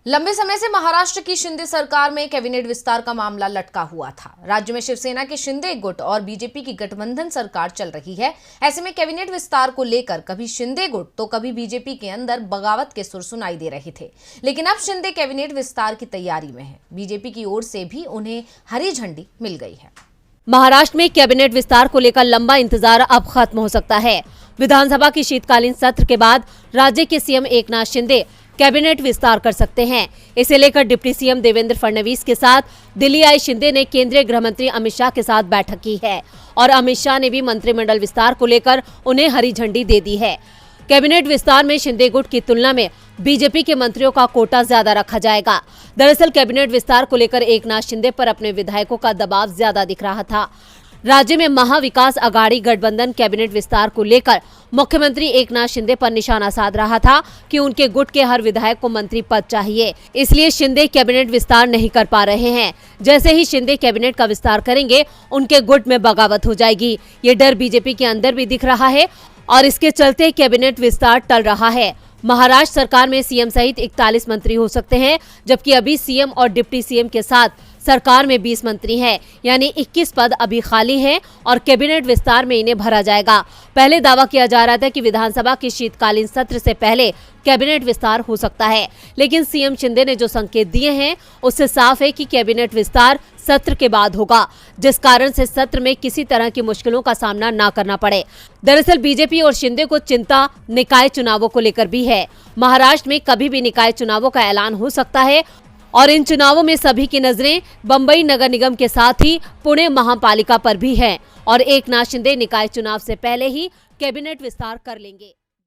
लंबे समय से महाराष्ट्र की शिंदे सरकार में कैबिनेट विस्तार का मामला लटका हुआ था। राज्य में शिवसेना के शिंदे गुट और बीजेपी की गठबंधन सरकार चल रही है। ऐसे में कैबिनेट विस्तार को लेकर कभी शिंदे गुट तो कभी बीजेपी के अंदर बगावत के सुर सुनाई दे रहे थे। लेकिन अब शिंदे कैबिनेट विस्तार की तैयारी में है। बीजेपी की ओर से भी उन्हें हरी झंडी मिल गई है। महाराष्ट्र में कैबिनेट विस्तार को लेकर लंबा इंतजार अब खत्म हो सकता है। विधानसभा की शीतकालीन सत्र के बाद राज्य के सीएम एकनाथ शिंदे कैबिनेट विस्तार कर सकते हैं। इसे लेकर डिप्टी सीएम देवेंद्र फडणवीस के साथ दिल्ली आए शिंदे ने केंद्रीय गृह मंत्री अमित शाह के साथ बैठक की है और अमित शाह ने भी मंत्रिमंडल विस्तार को लेकर उन्हें हरी झंडी दे दी है। कैबिनेट विस्तार में शिंदे गुट की तुलना में बीजेपी के मंत्रियों का कोटा ज्यादा रखा जाएगा। दरअसल कैबिनेट विस्तार को लेकर एकनाथ शिंदे पर अपने विधायकों का दबाव ज्यादा दिख रहा था। राज्य में महाविकास अघाड़ी गठबंधन कैबिनेट विस्तार को लेकर मुख्यमंत्री एकनाथ शिंदे पर निशाना साध रहा था कि उनके गुट के हर विधायक को मंत्री पद चाहिए, इसलिए शिंदे कैबिनेट विस्तार नहीं कर पा रहे हैं। जैसे ही शिंदे कैबिनेट का विस्तार करेंगे, उनके गुट में बगावत हो जाएगी। ये डर बीजेपी के अंदर भी दिख रहा है और इसके चलते कैबिनेट विस्तार टल रहा है। महाराष्ट्र सरकार में सीएम सहित 41 मंत्री हो सकते हैं, जबकि अभी सीएम और डिप्टी सीएम के साथ सरकार में 20 मंत्री हैं, यानी 21 पद अभी खाली हैं और कैबिनेट विस्तार में इन्हें भरा जाएगा। पहले दावा किया जा रहा था कि विधानसभा के शीतकालीन सत्र से पहले कैबिनेट विस्तार हो सकता है, लेकिन सीएम शिंदे ने जो संकेत दिए हैं उससे साफ है कि कैबिनेट विस्तार सत्र के बाद होगा, जिस कारण से सत्र में किसी तरह की मुश्किलों का सामना न करना पड़े। दरअसल बीजेपी और शिंदे को चिंता निकाय चुनावों को लेकर भी है। महाराष्ट्र में कभी भी निकाय चुनावों का ऐलान हो सकता है और इन चुनावों में सभी की नजरें बंबई नगर निगम के साथ ही पुणे महापालिका पर भी है और एकनाथ शिंदे निकाय चुनाव से पहले ही कैबिनेट विस्तार कर लेंगे।